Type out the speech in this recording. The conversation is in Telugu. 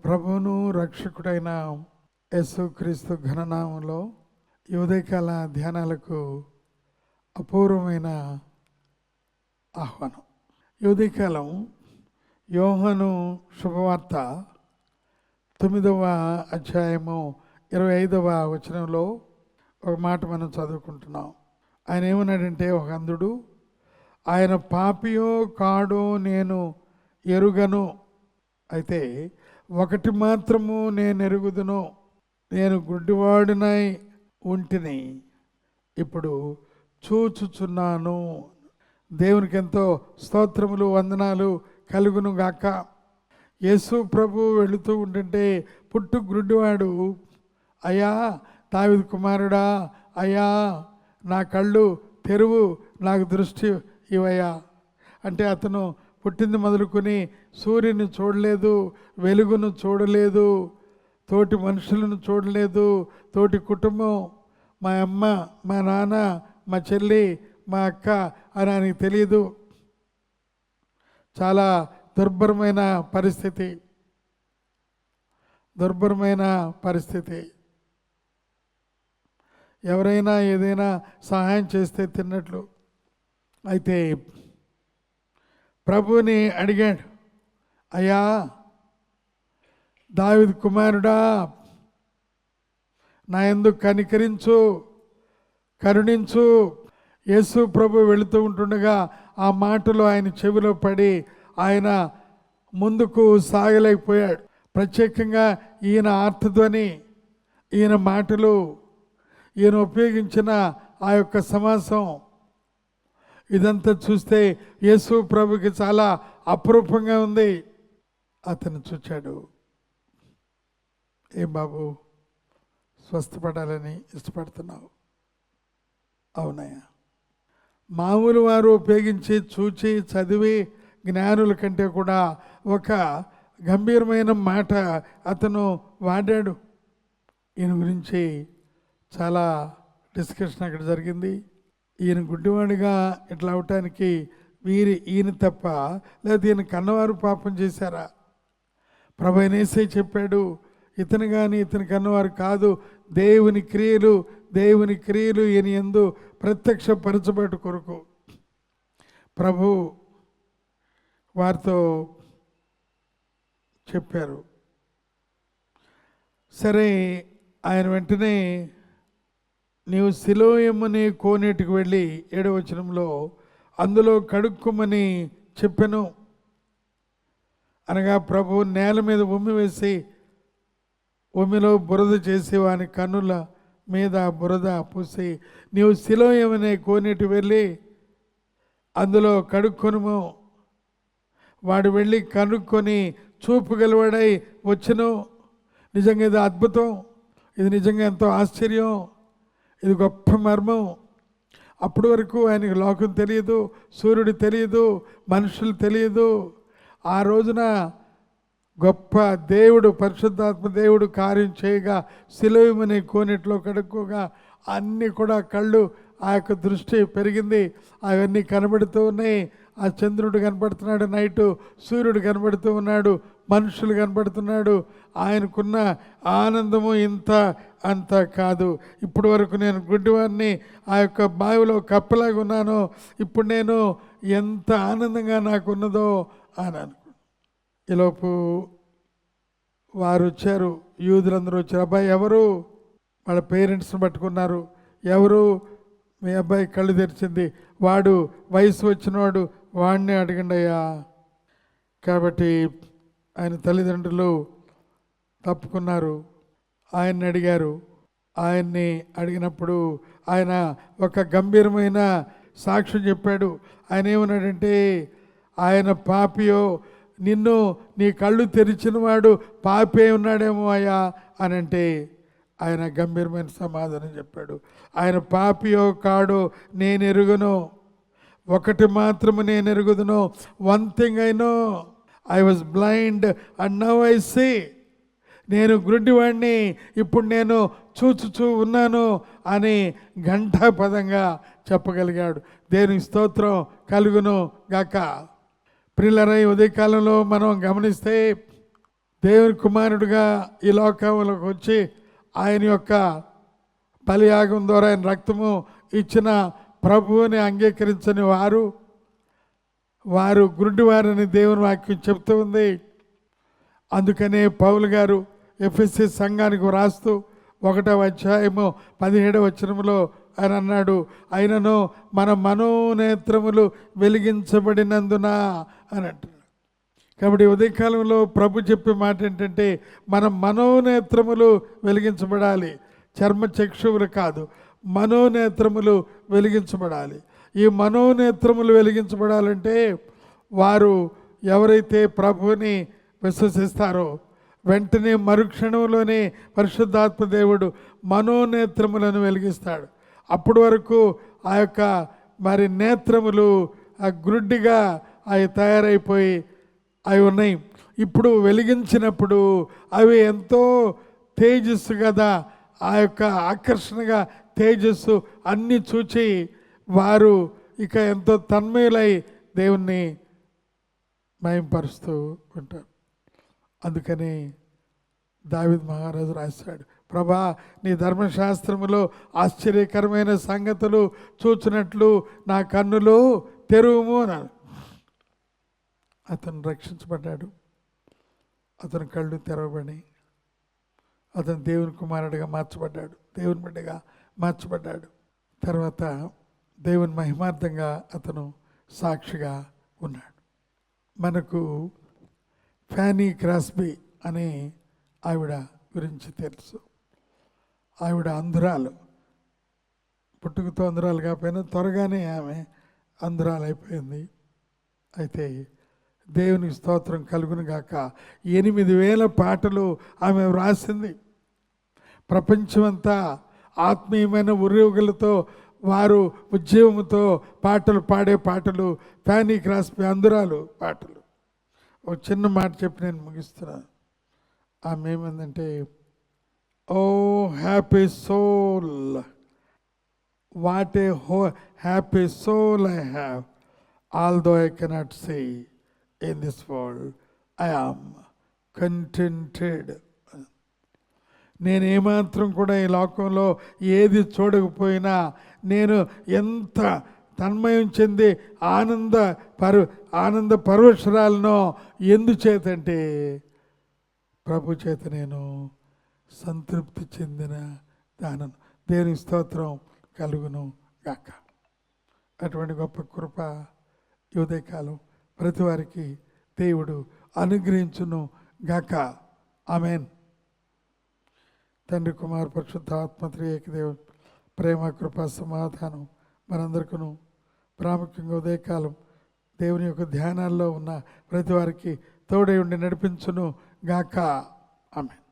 ప్రభువును రక్షకుడైన యేసుక్రీస్తు ఘననామంలో ఈ ఉదయకాల ధ్యానాలకు అపూర్వమైన ఆహ్వానం. ఈ ఉదయకాలం యోహాను శుభవార్త 9వ అధ్యాయము 25వ వచనంలో ఒక మాట మనం చదువుకుంటున్నాం. ఆయన ఏమన్నాడంటే, ఒక అంధుడు ఆయన పాపియో కాడో నేను ఎరుగను, అయితే ఒకటి మాత్రము నేను ఎరుగుదును, నేను గుడ్డివాడినై ఉంటిని, ఇప్పుడు చూచుచున్నాను. దేవునికి ఎంతో స్తోత్రములు వందనాలు కలుగును గాక. యేసు ప్రభు వెళుతూ ఉంటుంటే పుట్టు గుడ్డివాడు, అయ్యా దావీదు కుమారుడా, అయ్యా నా కళ్ళు తెరువు, నాకు దృష్టి ఇవయ్యా అంటే, అతను పుట్టింది మొదలుకొని సూర్యుని చూడలేదు, వెలుగును చూడలేదు, తోటి మనుషులను చూడలేదు, తోటి కుటుంబం, మా అమ్మ, మా నాన్న, మా చెల్లి, మా అక్క అని ఆయనకి తెలియదు. చాలా దుర్భరమైన పరిస్థితి. ఎవరైనా ఏదైనా సహాయం చేస్తే తిన్నట్లు. అయితే ప్రభువుని అడిగాడు, అయ్యా దావీదు కుమారుడా, నా యందు కరుణించు. యేసు ప్రభు వెళుతూ ఉంటుండగా ఆ మాటలు ఆయన చెవిలో పడి ఆయన ముందుకు సాగలేకపోయాడు. ప్రత్యేకంగా ఈయన ఆర్తధ్వని, ఈయన మాటలు, ఈయన ఉపయోగించిన ఆ యొక్క సమాసం, ఇదంతా చూస్తే యేసు ప్రభుకి చాలా అపురూపంగా ఉంది. అతను చూచాడు, ఏం బాబు స్వస్థపడాలని ఇష్టపడుతున్నావు? అవునయ్యా. మామూలు వారు ఉపయోగించి చూచి చదివి జ్ఞానుల కంటే కూడా ఒక గంభీరమైన మాట అతను వాడాడు. ఈయన గురించి చాలా డిస్కషన్ అక్కడ జరిగింది. ఈయన గుడ్డివాడిగా ఇట్లా అవటానికి ఈయన తప్ప, లేదా ఈయన కన్నవారు పాపం చేశారా? ప్రభు యేసయ్య చెప్పాడు, ఇతను కానీ ఇతని కన్నవారు కాదు, దేవుని క్రియలు ఈయన యందు ప్రత్యక్షపరచబడు కొరకు ప్రభు వారితో చెప్పారు. సరే, ఆయన వెంటనే నీవు సిలోయముని కోనేటికి వెళ్ళి 7వ వచనంలో అందులో కడుక్కుమని చెప్పెను అనగా, ప్రభు నేల మీద ఉమ్మి వేసి ఉమ్మిలో బురద చేసి వాని కన్నుల మీద బురద పూసి, నీవు సిలోయమనే కోనేటి వెళ్ళి అందులో కడుక్కొనుము. వాడు వెళ్ళి కనుక్కొని చూపు గలవాడై వచ్చును. నిజంగా ఇది అద్భుతం, ఇది నిజంగా ఎంతో ఆశ్చర్యం, ఇది గొప్ప మర్మం. అప్పటి వరకు ఆయనకు లోకం తెలియదు, సూర్యుడు తెలియదు, మనుషులు తెలియదు. ఆ రోజున గొప్ప దేవుడు, పరిశుద్ధాత్మ దేవుడు కార్యం చేయగా సిలోయమనే కోనేటిలో కడుక్కోగా అన్నీ కూడా కళ్ళు, ఆ యొక్క దృష్టి పెరిగింది. అవన్నీ కనబడుతూ ఉన్నాయి. ఆ చంద్రుడు కనబడుతున్నాడు, నైటు సూర్యుడు కనబడుతూ ఉన్నాడు, మనుషులు కనబడుతున్నాడు. ఆయనకున్న ఆనందము ఇంత అంత కాదు. ఇప్పటి వరకు నేను గుడ్డివాడిని, ఆ యొక్క బావిలో కప్పలాగా ఉన్నాను, ఇప్పుడు నేను ఎంత ఆనందంగా నాకు ఉన్నదో అని అనుకున్నాను. ఈలోపు వారు వచ్చారు, యూదులందరూ వచ్చారు. అబ్బాయి ఎవరు? వాళ్ళ పేరెంట్స్ని పట్టుకున్నారు. ఎవరు? మీ అబ్బాయి కళ్ళు తెరిచింది, వాడు వయసు వచ్చినవాడు, వాడిని అడగండి అయ్యా. కాబట్టి ఆయన తల్లిదండ్రులు తప్పుకున్నారు, ఆయన్ని అడిగారు. ఆయన్ని అడిగినప్పుడు ఆయన ఒక గంభీరమైన సాక్ష్యం చెప్పాడు. ఆయన ఏమన్నాడంటే, ఆయన పాపియో, నిన్ను నీ కళ్ళు తెరిచిన వాడు పాపే ఉన్నాడేమో అయ్యా అని అంటే, ఆయన గంభీరమైన సమాధానం చెప్పాడు. ఆయన పాపియో కాడో నేను ఎరుగను, ఒకటి మాత్రము నేను ఎరుగుదును. One thing I know, I was blind and now I see. నేను గుడ్డివాడిని, ఇప్పుడు నేను చూచుచూ ఉన్నాను అని ఘంటాపదంగా చెప్పగలిగాడు. దేవునికి స్తోత్రం కలుగును గాక. ప్రియులారా, ఉదయకాలంలో మనం గమనిస్తే దేవుని కుమారుడిగా ఈ లోకంలోకి వచ్చి ఆయన యొక్క బలియాగం ద్వారా ఆయన రక్తము ఇచ్చిన ప్రభువుని అంగీకరించని వారు గురుడివారని దేవుని వాక్యం చెప్తూ ఉంది. అందుకనే పౌలు గారు ఎఫెసీ సంఘానికి రాస్తూ 1వ అధ్యాయము 17వ వచనములో ఆయన అన్నాడు, అయినను మన మనోనేత్రములు వెలిగించబడినందున అని అంటున్నాడు. కాబట్టి ఉదయకాలంలో ప్రభు చెప్పే మాట ఏంటంటే మన మనోనేత్రములు వెలిగించబడాలి, చర్మచక్షువులు కాదు, మనోనేత్రములు వెలిగించబడాలి. ఈ మనోనేత్రములు వెలిగించబడాలంటే వారు ఎవరైతే ప్రభువుని విశ్వసిస్తారో వెంటనే మరుక్షణంలోనే పరిశుద్ధాత్మ దేవుడు మనోనేత్రములను వెలిగిస్తాడు. అప్పటి వరకు ఆ యొక్క మరి నేత్రములు ఆ గుడ్డిగా అవి తయారైపోయి అవి ఉన్నాయి. ఇప్పుడు వెలిగించినప్పుడు అవి ఎంతో తేజస్సు కదా, ఆ యొక్క ఆకర్షణగా తేజస్సు అన్నీ చూచి వారు ఇక ఎంతో తన్మయులై దేవుణ్ణి మహింపరుస్తూ ఉంటారు. అందుకని దావీదు మహారాజు రాశాడు, ప్రభా నీ ధర్మశాస్త్రములో ఆశ్చర్యకరమైన సంగతులు చూచినట్లు నా కన్నులు తెరువుము అన్నాడు. అతను రక్షించబడ్డాడు, అతని కళ్ళు తెరవబడి అతను దేవుని కుమారుడిగా మార్చబడ్డాడు, దేవుని బిడ్డగా మార్చబడ్డాడు. తర్వాత దేవుని మహిమార్థంగా అతను సాక్షిగా ఉన్నాడు. మనకు ఫ్యానీ క్రాస్బీ అనే ఆవిడ గురించి తెలుసు. ఆవిడ అంధురాలు, పుట్టుకతో అంధురాలు కాకపోయినా త్వరగానే ఆమె అంధురాలు అయిపోయింది. అయితే దేవునికి స్తోత్రం కలుగును గాక, 8,000 పాటలు ఆమె వ్రాసింది. ప్రపంచమంతా ఆత్మీయమైన ఉద్యోగులతో వారు ఉద్యమంతో పాటలు పాడే పాటలు ఫ్యానీ క్రాస్బీ అంధురాలు పాటలు. ఒక చిన్న మాట చెప్పి నేను ముగిస్తున్నాను. ఆమె ఏమందంటే, oh happy soul, what a happy soul I have, although I cannot say in this world I am contented. నేను ఏమాత్రం కూడా ఈ లోకంలో ఏది చూడకపోయినా నేను ఎంత తన్మయం చెంది ఆనంద పరవశురాలను ఎందుచేతంటే ప్రభు చేత నేను సంతృప్తి చెందిన దానను. దేవుని స్తోత్రం కలుగును గాక. అటువంటి గొప్ప కృప ఈ ఉదయకాలం ప్రతి వారికి దేవుడు అనుగ్రహించును గాక. ఆమేన్. తండ్రి కుమార పరిశుద్ధాత్మ త్రియేక దేవుడు ప్రేమ కృప సమాధానం మనందరికీ ప్రాముఖ్యంగా ఉదయకాలం దేవుని యొక్క ధ్యానాల్లో ఉన్న ప్రతి వారికి తోడై ఉండి నడిపించును గాక. ఆమేన్.